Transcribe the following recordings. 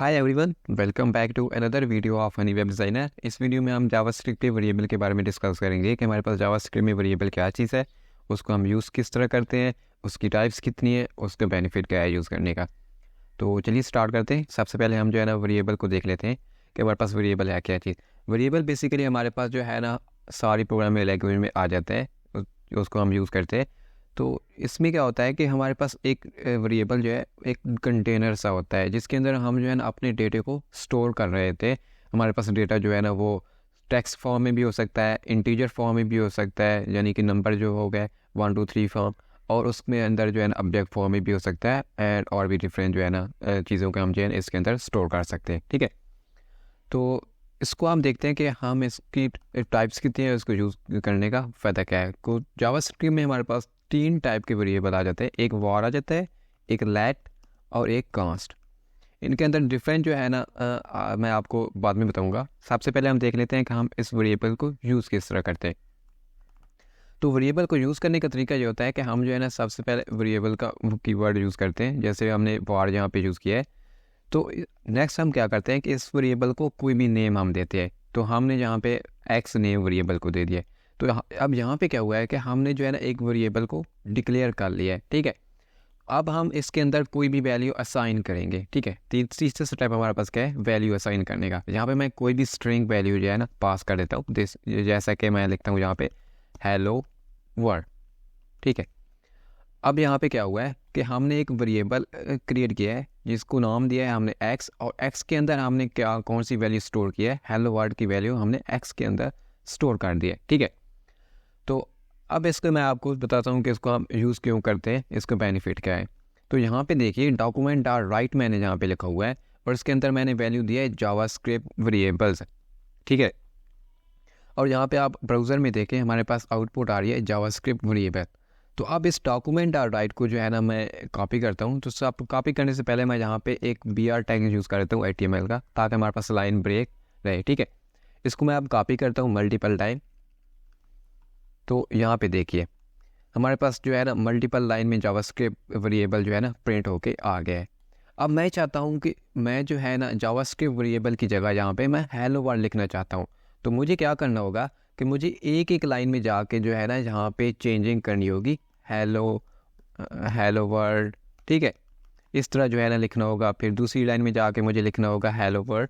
Hi everyone, welcome back to another video of Honey Web Designer. इस वीडियो में हम जावास्क्रिप्ट के वेरिएबल के बारे में डिस्कस करेंगे कि हमारे पास जावास्क्रिप्ट में वेरिएबल क्या चीज़ है, उसको हम यूज़ किस तरह करते हैं, उसकी टाइप्स कितनी है, उसका बेनिफिट क्या है यूज़ करने का। तो चलिए स्टार्ट करते हैं। सबसे पहले हम जो है ना वेरिएबल को देख लेते हैं कि हमारे पास वेरिएबल है क्या चीज़। वेरिएबल बेसिकली हमारे पास जो है ना सारी प्रोग्रामिंग लैंग्वेज में आ जाता है, उसको हम यूज़ करते हैं। तो इसमें क्या होता है कि हमारे पास एक वेरिएबल जो है एक कंटेनर सा होता है जिसके अंदर हम जो है ना अपने डेटे को स्टोर कर रहे थे। हमारे पास डेटा जो है ना वो टेक्स्ट फॉर्म में भी हो सकता है, इंटीजर फॉर्म में भी हो सकता है, यानी कि नंबर जो हो गए 1 2 3 फॉर्म, और उसमें अंदर जो है ना ऑब्जेक्ट फॉर्म में भी हो सकता है, एंड और भी डिफरेंट जो है ना चीज़ों को हम जो है इसके अंदर स्टोर कर सकते हैं। ठीक है, तो इसको हम देखते हैं कि हम इसकी टाइप्स कितनी है, उसको यूज़ करने का फ़ायदा क्या है। को जावास्क्रिप्ट में हमारे पास 3 टाइप के वेरिएबल आ जाते हैं, एक वॉर आ जाता है, एक लेट और एक कांस्ट। इनके अंदर डिफरेंट जो है ना मैं आपको बाद में बताऊंगा। सबसे पहले हम देख लेते हैं कि हम इस वेरिएबल को यूज़ किस तरह करते हैं। तो वेरिएबल को यूज़ करने का तरीका ये होता है कि हम जो है ना सबसे पहले वेरिएबल का कीवर्ड यूज़ करते हैं, जैसे हमने वॉर यहाँ पे यूज़ किया है। तो नेक्स्ट हम क्या करते हैं कि इस वेरिएबल को कोई भी नेम हम देते हैं। तो हमने यहाँ पे एक्स नेम वेरिएबल को दे दिया। तो अब यहाँ पे क्या हुआ है कि हमने जो है ना एक वेरिएबल को डिक्लेयर कर लिया है। ठीक है, अब हम इसके अंदर कोई भी वैल्यू असाइन करेंगे। ठीक है, तीसरा स्टेप हमारे पास क्या है, वैल्यू असाइन करने का। यहाँ पे मैं कोई भी स्ट्रिंग वैल्यू जो है ना पास कर देता हूँ, जैसा कि मैं लिखता हूँ यहाँ पे हेलो वर्ल्ड। ठीक है, अब यहाँ पे क्या हुआ है कि हमने एक वेरिएबल क्रिएट किया है जिसको नाम दिया है हमने एक्स, और एक्स के अंदर हमने क्या कौन सी वैल्यू स्टोर की है, हेलो वर्ल्ड की वैल्यू हमने एक्स के अंदर स्टोर कर दी है। ठीक है, तो अब इसको मैं आपको बताता हूँ कि इसको हम यूज़ क्यों करते हैं, इसका बेनिफिट क्या है। तो यहाँ पे देखिए डॉक्यूमेंट डॉट राइट मैंने यहाँ पे लिखा हुआ है और इसके अंदर मैंने वैल्यू दिया है जावास्क्रिप्ट वेरिएबल्स। ठीक है, और यहाँ पे आप ब्राउज़र में देखें हमारे पास आउटपुट आ रही है जावास्क्रिप्ट वेरिएबल। तो अब इस डॉक्यूमेंट डॉट राइट को जो है ना मैं कॉपी करता हूँ। तो सब कॉपी करने से पहले मैं यहाँ पे एक BR टैग यूज़ कर लेता हूँ HTML का, ताकि हमारे पास लाइन ब्रेक रहे। ठीक है, इसको मैं अब कॉपी करता हूँ मल्टीपल टाइम। तो यहाँ पे देखिए हमारे पास जो है ना मल्टीपल लाइन में जावास्क्रिप्ट वेरिएबल जो है ना प्रिंट होके आ गया है। अब मैं चाहता हूँ कि मैं जो है ना जावास्क्रिप्ट वेरिएबल की जगह यहाँ पे मैं हेलो वर्ल्ड लिखना चाहता हूँ। तो मुझे क्या करना होगा कि मुझे एक एक लाइन में जाके जो है ना यहाँ पे चेंजिंग करनी होगी, हेलो वर्ल्ड। ठीक है, इस तरह जो है ना लिखना होगा। फिर दूसरी लाइन में जाके मुझे लिखना होगा हेलो वर्ल्ड।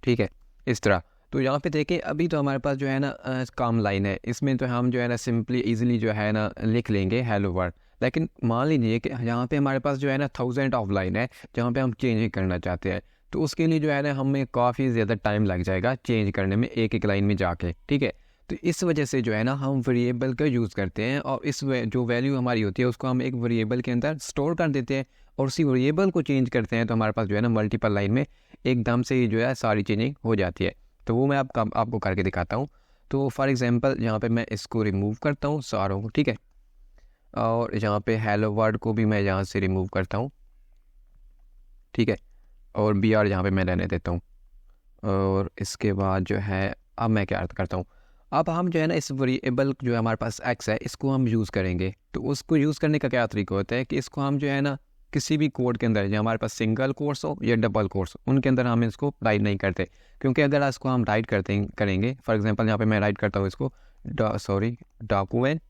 ठीक है, इस तरह। तो यहाँ पे देखिए अभी तो हमारे पास जो है ना काम लाइन है, इसमें तो हम जो है ना सिंपली इजीली जो है ना लिख लेंगे हेलो वर्ल्ड। लेकिन मान लीजिए कि यहाँ पे हमारे पास जो है ना 1000 ऑफ लाइन है जहाँ पे हम चेंज करना चाहते हैं। तो उसके लिए जो है ना हमें काफ़ी ज़्यादा टाइम लग जाएगा चेंज करने में, एक एक लाइन में जाके। ठीक है, तो इस वजह से जो है ना हम वेरिएबल का यूज़ करते हैं, और जो वैल्यू हमारी होती है उसको हम एक वेरिएबल के अंदर स्टोर कर देते हैं और उसी वेरिएबल को चेंज करते हैं। तो हमारे पास जो है ना मल्टीपल लाइन में एकदम से ही जो है सारी चेंजिंग हो जाती है। तो वो मैं आपको करके दिखाता हूँ। तो फॉर एग्जांपल यहाँ पे मैं इसको रिमूव करता हूँ सारों को। ठीक है, और यहाँ पे हेलो वर्ड को भी मैं यहाँ से रिमूव करता हूँ। ठीक है, और BR यहाँ पे मैं रहने देता हूँ। और इसके बाद जो है अब मैं क्या करता हूँ, अब हम जो है ना इस वेरिएबल जो है हमारे पास एक्स है इसको हम यूज़ करेंगे। तो उसको यूज़ करने का क्या तरीका होता है कि इसको हम जो है ना किसी भी कोड के अंदर, जो हमारे पास सिंगल कोर्स हो या डबल कोर्स, उनके अंदर हम इसको राइट नहीं करते। क्योंकि अगर इसको हम राइट करेंगे, फॉर एग्जांपल यहाँ पे मैं राइट करता हूँ इसको डॉक्यूमेंट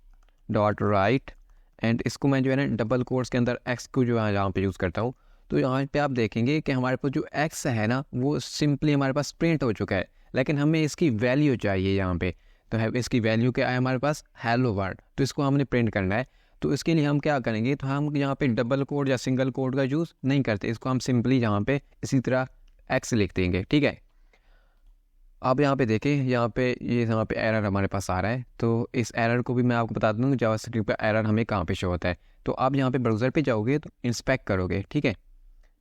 डॉट राइट, एंड इसको मैं जो है ना डबल कोर्स के अंदर एक्स को जो है यहाँ पे यूज़ करता हूँ। तो यहाँ पे आप देखेंगे कि हमारे पास जो एक्स है ना वो सिंपली हमारे पास प्रिंट हो चुका है, लेकिन हमें इसकी वैल्यू चाहिए यहाँ पे। तो है इसकी वैल्यू क्या है हमारे पास, हेलो वर्ल्ड। तो इसको हमने प्रिंट करना है। तो इसके लिए हम क्या करेंगे, तो हम यहाँ पे डबल कोड या सिंगल कोड का यूज़ नहीं करते, इसको हम सिंपली यहाँ पे इसी तरह एक्स लिख देंगे। ठीक है, अब यहाँ पे देखें यहाँ पे एरर हमारे पास आ रहा है। तो इस एरर को भी मैं आपको बता दूँ जावास्क्रिप्ट का एरर हमें कहाँ पे शो होता है। तो आप यहाँ पे ब्राउज़र पे जाओगे तो इंस्पेक्ट करोगे। ठीक है,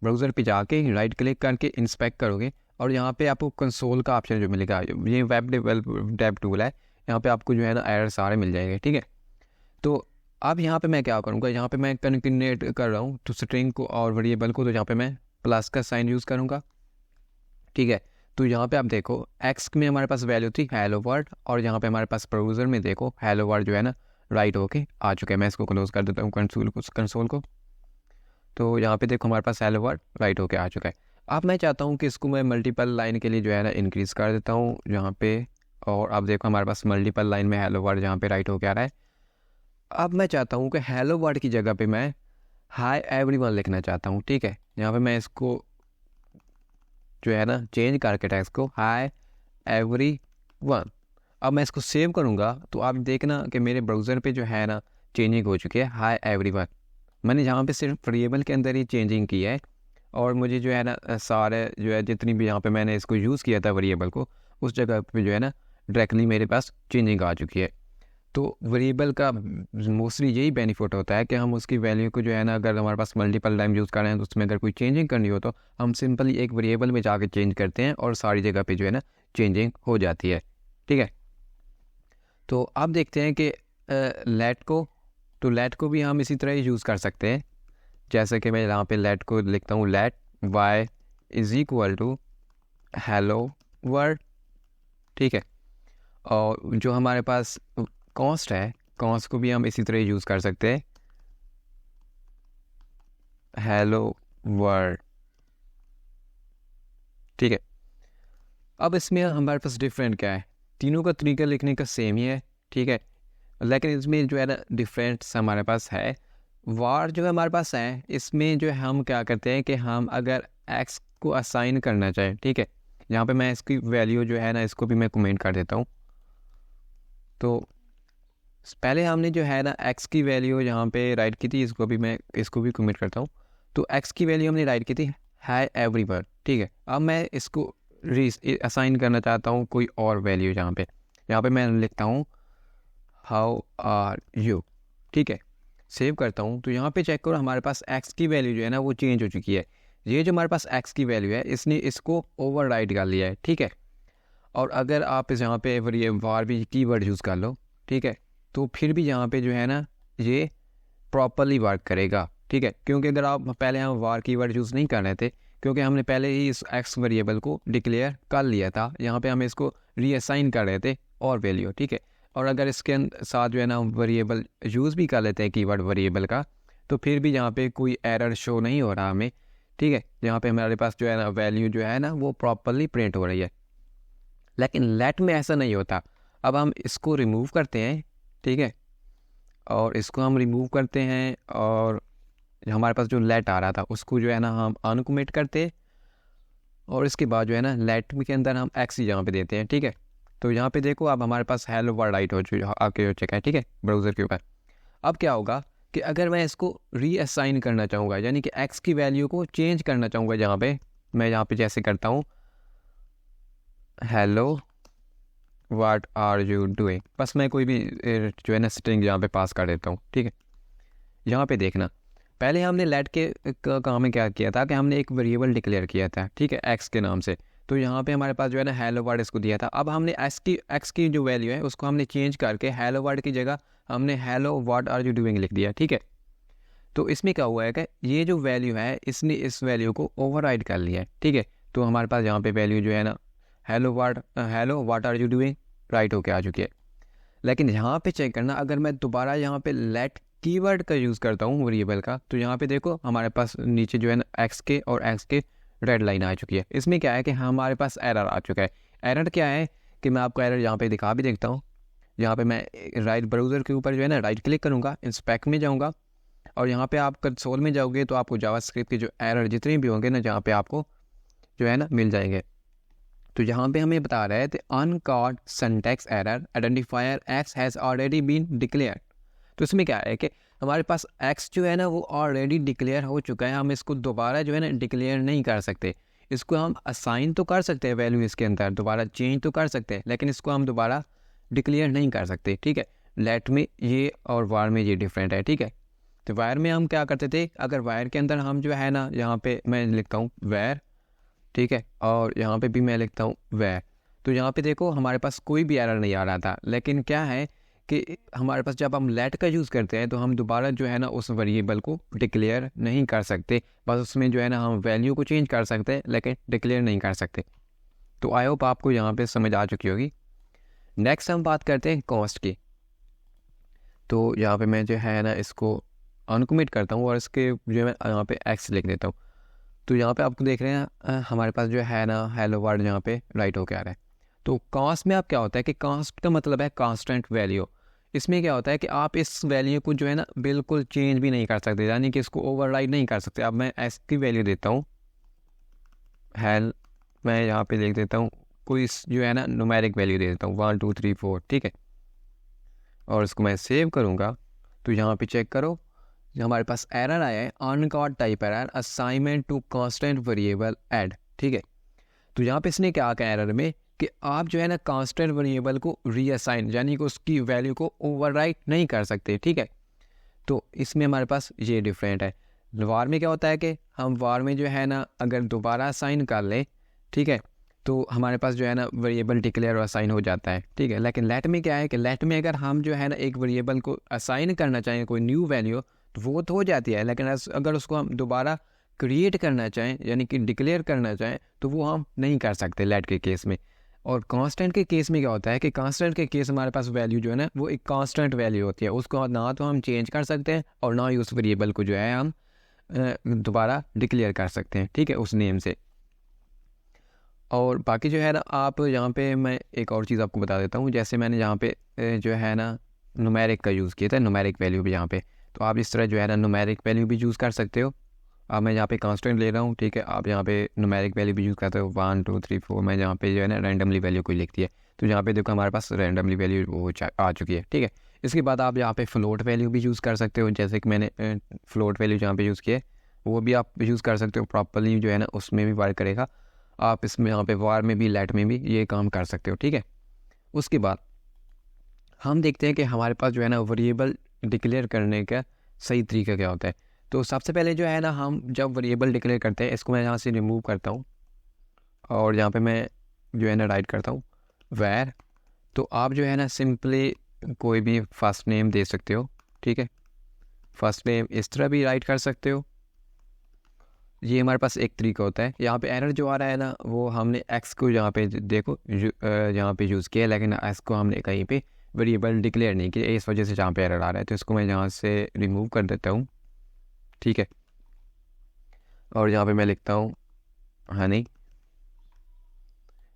ब्राउज़र पे जाके राइट क्लिक करके इंस्पेक्ट करोगे और यहाँ पे आपको कंसोल का ऑप्शन जो मिलेगा, ये वेब डेव टूल है, यहाँ पे आपको जो है ना एरर सारे मिल जाएंगे। ठीक है, तो अब यहाँ पे मैं क्या करूँगा, यहाँ पे मैं कन्केटिनेट कर रहा हूँ तो स्ट्रिंग को और वेरिएबल को, तो यहाँ पे मैं प्लस का साइन यूज़ करूँगा। ठीक है, तो यहाँ पे आप देखो एक्स में हमारे पास वैल्यू थी हेलो वर्ल्ड, और यहाँ पे हमारे पास ब्राउज़र में देखो हेलो वर्ल्ड जो है ना राइट होके आ चुका है। मैं इसको क्लोज कर देता हूँ कंसोल को। तो यहाँ पे देखो हमारे पास हेलो वर्ड राइट होके आ चुका है। अब मैं चाहता हूँ कि इसको मैं मल्टीपल लाइन के लिए जो है ना इंक्रीज़ कर देता हूँ यहाँ पे, और अब देखो हमारे पास मल्टीपल लाइन में हेलो वर्ड यहाँ पे राइट होके आ रहा है। अब मैं चाहता हूँ कि हेलो वर्ड की जगह पे मैं हाय एवरीवन लिखना चाहता हूँ, ठीक है। यहाँ पे मैं इसको जो है ना चेंज करके टेक्स्ट को हाय एवरीवन। अब मैं इसको सेव करूँगा तो आप देखना कि मेरे ब्राउज़र पे जो है ना चेंजिंग हो चुकी है हाय एवरीवन। मैंने यहाँ पे सिर्फ वेरिएबल के अंदर ही चेंजिंग की है, और मुझे जो है ना सारे जो है जितनी भी यहाँ पे मैंने इसको यूज़ किया था वेरिएबल को, उस जगह पे जो है ना डायरेक्टली मेरे पास चेंजिंग आ चुकी है। तो वेरिएबल का मोस्टली यही बेनिफिट होता है कि हम उसकी वैल्यू को जो है ना, अगर हमारे पास मल्टीपल टाइम यूज़ कर रहे हैं तो उसमें अगर कोई चेंजिंग करनी हो तो हम सिंपली एक वेरिएबल में जाके चेंज करते हैं और सारी जगह पे जो है ना चेंजिंग हो जाती है, ठीक है। तो अब देखते हैं कि लेट को भी हम इसी तरह ही यूज़ कर सकते हैं। जैसे कि मैं यहाँ पे लेट को लिखता हूँ let y is equal to hello world, ठीक है। और जो हमारे पास कॉन्स्ट है, कॉन्स्ट को भी हम इसी तरह यूज़ कर सकते हैं हेलो वर्ड, ठीक है। अब इसमें हमारे पास डिफरेंट क्या है, तीनों का तरीका लिखने का सेम ही है, ठीक है, लेकिन इसमें जो है ना डिफरेंट्स हमारे पास है। वार जो है हमारे पास है, इसमें जो है हम क्या करते हैं कि हम अगर एक्स को असाइन करना चाहें, ठीक है, यहाँ पे मैं इसकी वैल्यू जो है ना इसको भी मैं कमेंट कर देता हूँ। तो पहले हमने जो है ना एक्स की वैल्यू यहाँ पे राइट की थी, इसको भी कमेंट करता हूँ। तो एक्स की वैल्यू हमने राइट की थी हाय एवरीवन, ठीक है। अब मैं इसको असाइन करना चाहता हूँ कोई और वैल्यू, यहाँ पे मैं लिखता हूँ हाउ आर यू, ठीक है। सेव करता हूँ तो यहाँ पे चेक करो हमारे पास एक्स की वैल्यू जो है ना वो चेंज हो चुकी है। ये जो हमारे पास एक्स की वैल्यू है इसने इसको ओवरराइड कर लिया है, ठीक है। और अगर आप इस यहाँ पे ये वार भी कीवर्ड यूज़ कर लो, ठीक है, तो फिर भी यहाँ पे जो है ना ये प्रॉपरली वर्क करेगा, ठीक है। क्योंकि अगर आप पहले हम वार कीवर्ड यूज़ नहीं कर रहे थे, क्योंकि हमने पहले ही इस एक्स वेरिएबल को डिक्लेयर कर लिया था, यहाँ पे हम इसको रीअसाइन कर रहे थे और वैल्यू, ठीक है। और अगर इसके साथ जो है ना वेरिएबल यूज़ भी कर लेते हैं कीवर्ड वेरिएबल का, तो फिर भी यहाँ पे कोई एरर शो नहीं हो रहा हमें, ठीक है। यहाँ पे हमारे पास जो है ना वैल्यू जो है ना वो प्रॉपरली प्रिंट हो रही है। लेकिन लेट में ऐसा नहीं होता। अब हम इसको रिमूव करते हैं, ठीक है, और इसको हम रिमूव करते हैं, और हमारे पास जो लेट आ रहा था उसको जो है ना हम अनकमेंट करते, और इसके बाद जो है ना लेट के अंदर हम एक्स यहाँ पे देते हैं, ठीक है। तो यहाँ पे देखो अब हमारे पास हेलो वर्ड राइट हो चुका है, ठीक है, ब्राउज़र के ऊपर। अब क्या होगा कि अगर मैं इसको रीअसाइन करना चाहूँगा, यानी कि एक्स की वैल्यू को चेंज करना चाहूँगा, जहाँ पे मैं यहाँ पे जैसे करता हूँ hello what are you doing, बस मैं कोई भी जो है ना स्ट्रिंग यहाँ पे पास कर देता हूँ, ठीक है। यहाँ पे देखना पहले हमने लेट के काम में क्या किया था कि हमने एक वेरिएबल डिक्लेयर किया था, ठीक है, एक्स के नाम से। तो यहाँ पे हमारे पास जो है ना हेलो वर्ड इसको दिया था। अब हमने एक्स की जो वैल्यू है उसको हमने चेंज करके हेलो वर्ड की जगह हमने hello what are you doing लिख दिया, ठीक है। तो इसमें क्या हुआ है कि ये जो वैल्यू है इसने इस वैल्यू को ओवरराइड कर लिया है, ठीक है। तो हमारे पास यहाँ पे वैल्यू जो है ना hello what are you doing right होके आ चुकी है। लेकिन यहाँ पे चेक करना, अगर मैं दोबारा यहाँ पे लेट कीवर्ड का यूज़ करता हूँ वेरिएबल का, तो यहाँ पे देखो हमारे पास नीचे जो है ना एक्स के रेड लाइन आ चुकी है। इसमें क्या है कि हमारे पास एरर आ चुका है। एरर क्या है कि मैं आपको एरर यहाँ पे दिखा भी देखता हूँ। यहाँ पे मैं राइट ब्राउज़र के ऊपर जो है ना राइट क्लिक करूँगा, इंस्पेक्ट में जाऊँगा, और यहाँ पे आप कंसोल में जाओगे तो आपको जावास्क्रिप्ट के जो एरर जितने भी होंगे ना जहाँ पे आपको जो है ना मिल जाएंगे। तो यहाँ पे हमें बता रहा है कि uncaught syntax error identifier x has already been declared. तो इसमें क्या है कि हमारे पास एक्स जो है ना वो ऑलरेडी डिक्लेयर हो चुका है, हम इसको दोबारा जो है ना डिक्लेयर नहीं कर सकते। इसको हम असाइन तो कर सकते हैं वैल्यू इसके अंदर, दोबारा चेंज तो कर सकते हैं, लेकिन इसको हम दोबारा डिक्लेयर नहीं कर सकते, ठीक है। लेट में ये और वार में ये डिफरेंट है, ठीक है। तो वायर में हम क्या करते थे, अगर वायर के अंदर हम जो है ना यहाँ पे मैं लिखता हूँ वेयर, ठीक है, और यहाँ पे भी मैं लिखता हूँ वेयर, तो यहाँ पे देखो हमारे पास कोई भी एरर नहीं आ रहा था। लेकिन क्या है कि हमारे पास जब हम लेट का यूज़ करते हैं तो हम दोबारा जो है ना उस वेरिएबल को डिक्लेयर नहीं कर सकते, बस उसमें जो है ना हम वैल्यू को चेंज कर सकते हैं लेकिन डिक्लेयर नहीं कर सकते। तो आई होप आपको यहाँ पे समझ आ चुकी होगी। नेक्स्ट हम बात करते हैं कॉस्ट की। तो यहाँ पे मैं जो है ना इसको अनकमिट करता हूँ और इसके जो मैं यहाँ पे एक्स लिख देता हूँ। तो यहाँ पे आपको देख रहे हैं हमारे पास जो है ना हेलो वर्ड यहाँ पे राइट होके आ रहा है। तो कांस्ट में आप क्या होता है कि कांस्ट का मतलब है कांस्टेंट वैल्यू। इसमें क्या होता है कि आप इस वैल्यू को जो है ना बिल्कुल चेंज भी नहीं कर सकते, यानी कि इसको ओवरराइड नहीं कर सकते। अब मैं एस की वैल्यू देता हूँ हेल, मैं यहाँ पे लिख देता हूँ कोई जो है ना न्यूमेरिक वैल्यू दे देता हूँ 1 2 3 4, ठीक है। और इसको मैं सेव करूँगा तो यहाँ पे चेक करो हमारे पास एरर आया है uncaught type error assignment to constant variable add, ठीक है। तो यहाँ पे इसने क्या कहा एरर में कि आप जो है ना कांस्टेंट वेरिएबल को रीअसाइन यानी कि उसकी वैल्यू को ओवरराइट नहीं कर सकते, ठीक है। तो इसमें हमारे पास ये डिफरेंट है। वार में क्या होता है कि हम वार में जो है ना अगर दोबारा असाइन कर लें, ठीक है, तो हमारे पास जो है ना वेरिएबल डिक्लेयर और असाइन हो जाता है, ठीक है। लेकिन लेट में क्या है कि लेट में अगर हम जो है ना एक वेरिएबल को असाइन करना चाहें कोई न्यू वैल्यू तो वो तो हो जाती है, लेकिन अगर उसको हम दोबारा क्रिएट करना चाहें यानी कि डिक्लेयर करना चाहें तो वो हम नहीं कर सकते लेट के केस में। और कांस्टेंट के केस में क्या होता है कि कांस्टेंट के केस हमारे पास वैल्यू जो है ना वो एक कांस्टेंट वैल्यू होती है, उसको ना तो हम चेंज कर सकते हैं और ना ही उस वेरिएबल को जो है हम दोबारा डिक्लेयर कर सकते हैं, ठीक है, उस नेम से। और बाकी जो है ना आप यहाँ पे मैं एक और चीज़ आपको बता देता हूँ, जैसे मैंने यहाँ पे जो है ना न्यूमेरिक का यूज़ किया था, न्यूमेरिक वैल्यू भी यहाँ पे, तो आप इस तरह जो है ना न्यूमेरिक वैल्यू भी यूज़ कर सकते हो। अब मैं यहाँ पे कांस्टेंट ले रहा हूँ, ठीक है, आप यहाँ पे न्यूमेरिक वैल्यू भी यूज़ करते हो 1 2 3 4, मैं यहाँ पे जो है ना रैंडमली वैल्यू कोई लिखती है तो यहाँ पे देखो हमारे पास रैंडमली वैल्यू वो आ चुकी है, ठीक है। इसके बाद आप यहाँ पे फ्लोट वैल्यू भी यूज़ कर सकते हो, जैसे कि मैंने फ्लोट वैल्यू जहाँ पे यूज़ किया है वो भी आप यूज़ कर सकते हो, प्रॉपरली जो है ना उसमें भी वर्क करेगा। आप इसमें यहाँ पे वार में भी लेट में भी ये काम कर सकते हो, ठीक है। उसके बाद हम देखते हैं कि हमारे पास जो है ना वेरिएबल डिक्लेयर करने का सही तरीका क्या होता है। तो सबसे पहले जो है ना हम जब वेरिएबल डिक्लेयर करते हैं, इसको मैं यहाँ से रिमूव करता हूँ और यहाँ पे मैं जो है ना राइट करता हूँ वैर। तो आप जो है ना सिंपली कोई भी फर्स्ट नेम दे सकते हो, ठीक है, फर्स्ट नेम इस तरह भी राइट कर सकते हो। ये हमारे पास एक तरीका होता है। यहाँ पे एरर जो आ रहा है ना वो हमने एक्स को यहाँ पे देखो यहाँ पे यूज़ किया, लेकिन एक्स को हमने कहीं पे वेरिएबल डिक्लेयर नहीं किया, इस वजह से जहाँ पे एरर आ रहा है। तो इसको मैं यहाँ से रिमूव कर देता हूँ, ठीक है, और यहाँ पे मैं लिखता हूँ हनी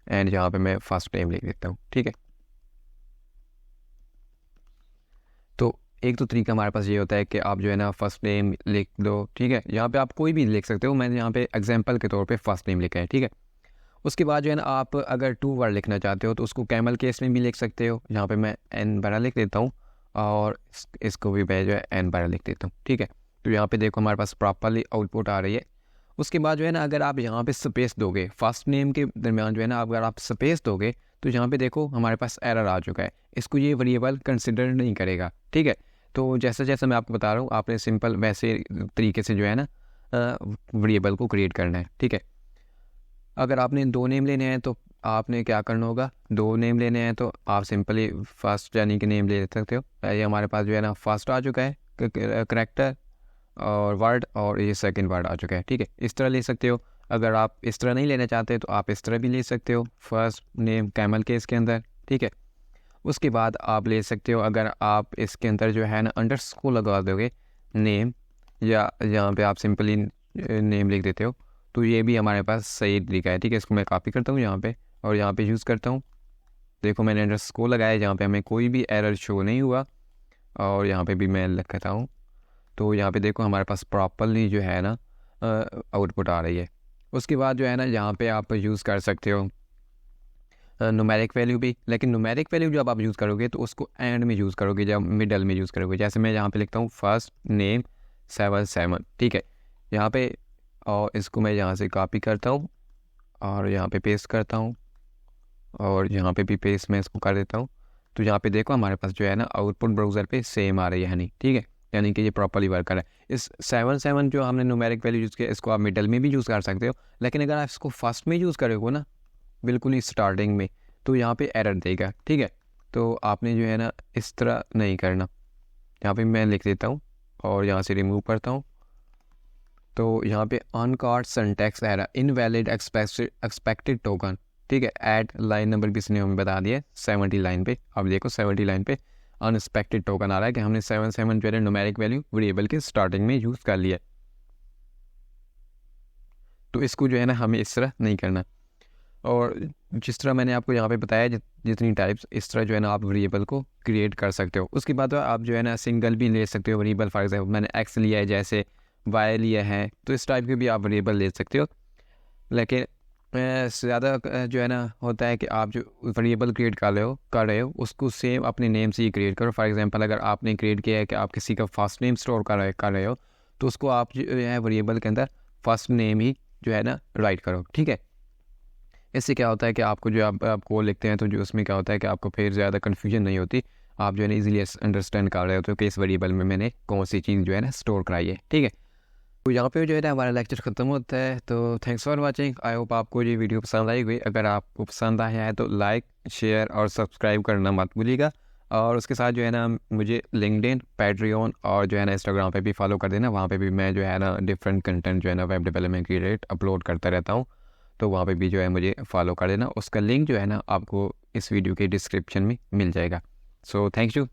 एंड यहाँ पे मैं फर्स्ट नेम लिख देता हूँ, ठीक है। तो एक तो तरीका हमारे पास ये होता है कि आप जो है ना फर्स्ट नेम लिख दो, ठीक है, यहाँ पे आप कोई भी लिख सकते हो, मैंने यहाँ पे एग्जांपल के तौर पे फर्स्ट नेम लिखा है, ठीक है। उसके बाद जो है ना आप अगर 2 वर्ड लिखना चाहते हो तो उसको कैमल केस में भी लिख सकते हो, यहाँ पे मैं एन बड़ा लिख देता हूँ और इसको भी मैं जो है एन बड़ा लिख देता हूँ, ठीक है। तो यहाँ पे देखो हमारे पास प्रॉपरली आउटपुट आ रही है। उसके बाद जो है ना अगर आप यहाँ पे स्पेस दोगे फर्स्ट नेम के दरमियान जो है ना अगर आप स्पेस दोगे तो यहाँ पे देखो हमारे पास एरर आ चुका है, इसको ये वेरिएबल कंसिडर नहीं करेगा, ठीक है। तो जैसा जैसा मैं आपको बता रहा हूँ आपने सिंपल वैसे तरीके से जो है ना वेरिएबल को क्रिएट करना है, ठीक है। अगर आपने 2 नेम लेने हैं तो आपने क्या करना होगा, 2 नेम लेने हैं तो आप सिंपली फर्स्ट यानी कि नेम ले सकते हो। ये हमारे पास जो है ना फर्स्ट आ चुका है करैक्टर और वर्ड, और ये सेकंड वर्ड आ चुका है, ठीक है, इस तरह ले सकते हो। अगर आप इस तरह नहीं लेना चाहते तो आप इस तरह भी ले सकते हो, फर्स्ट नेम कैमल के इसके अंदर, ठीक है। उसके बाद आप ले सकते हो अगर आप इसके अंदर जो है ना अंडरस्कोर लगा दोगे नेम, या यहाँ पे आप सिंपली नेम लिख देते हो, तो ये भी हमारे पास सही तरीका है, ठीक है। इसको मैं कॉपी करता हूँ यहाँ पे और यहाँ पे यूज़ करता हूँ। देखो मैंने अंडरस्कोर लगाया, जहाँ पे हमें कोई भी एरर शो नहीं हुआ, और यहाँ पे भी मैं लिखता हूँ तो यहाँ पे देखो हमारे पास प्रॉपरली जो है ना आउटपुट आ रही है। उसके बाद जो है ना यहाँ पे आप यूज़ कर सकते हो न्यूमेरिक वैल्यू भी, लेकिन न्यूमेरिक वैल्यू जब आप यूज़ करोगे तो उसको एंड में यूज़ करोगे, जब मिडल में यूज़ करोगे। जैसे मैं यहाँ पे लिखता हूँ फर्स्ट नेम 7 ठीक है, यहाँ पे, और इसको मैं यहाँ से कॉपी करता हूँ और यहाँ पे पेस्ट करता हूँ और यहाँ पे भी पेस्ट मैं इसको कर देता हूँ। तो यहाँ पे देखो हमारे पास जो है ना आउटपुट ब्राउज़र पे सेम आ रही है नहीं, ठीक है, यानी कि ये प्रॉपरली वर्क कर रहा है। इस 7 जो हमने न्यूमेरिक वैल्यू यूज़ किया इसको आप मिडल में भी यूज़ कर सकते हो, लेकिन अगर आप इसको फर्स्ट में यूज़ करोगे ना बिल्कुल ही स्टार्टिंग में तो यहाँ पे एरर देगा, ठीक है। तो आपने जो है ना इस तरह नहीं करना। यहाँ पे मैं लिख देता हूँ और यहाँ से रिमूव करता हूँ। तो यहाँ पे uncaught syntax error invalid expected token, ठीक है। ऐड लाइन नंबर भी इसने हमें बता दिया 70 लाइन पे। अब देखो 70 लाइन पे अनएक्सपेक्टेड टोकन आ रहा है कि हमने 77 जो है न्यूमेरिक वैल्यू वेरिएबल के स्टार्टिंग में यूज़ कर लिया। तो इसको जो है ना हमें इस तरह नहीं करना। और जिस तरह मैंने आपको यहाँ पे बताया जितनी टाइप्स, इस तरह जो है ना आप वेरिएबल को क्रिएट कर सकते हो। उसके बाद आप जो है ना सिंगल भी ले सकते हो वेरिएबल। फॉर एग्जाम्पल मैंने एक्स लिया है, जैसे वाई लिया है, तो इस टाइप के भी आप वेरिएबल ले सकते हो। लेकिन ज़्यादा जो है ना होता है कि आप जो वेरिएबल क्रिएट कर रहे हो उसको सेम अपने नेम से ही क्रिएट करो। फॉर एग्जांपल अगर आपने क्रिएट किया है कि आप किसी का फर्स्ट नेम स्टोर कर रहे हो, तो उसको आप जो है वेरिएबल के अंदर फर्स्ट नेम ही जो है ना राइट करो, ठीक है। इससे क्या होता है कि आपको जो आप कोड लिखते हैं तो जो उसमें क्या होता है कि आपको फिर ज़्यादा कन्फ्यूजन नहीं होती, आप जो है ना ईजिली अंडरस्टैंड कर रहे हो तो कि इस वेरिएबल में मैंने कौन सी चीज़ जो है ना स्टोर कराई है, ठीक है। तो यहाँ पे जो है ना हमारा लेक्चर ख़त्म होता है। तो thanks for watching. I hope आपको ये वीडियो पसंद आई हुई। अगर आपको पसंद आया है तो लाइक, शेयर और सब्सक्राइब करना मत भूलिएगा। और उसके साथ जो है ना मुझे लिंक्डइन, पैट्रियन और जो है ना इंस्टाग्राम पे भी फॉलो कर देना। वहाँ पे भी मैं जो है ना डिफरेंट कंटेंट जो है ना वेब डेवलपमेंट के रिलेटेड अपलोड करता रहता हूँ। तो वहाँ पे भी जो है मुझे फॉलो कर देना। उसका लिंक जो है ना आपको इस वीडियो के डिस्क्रिप्शन में मिल जाएगा। So thank you.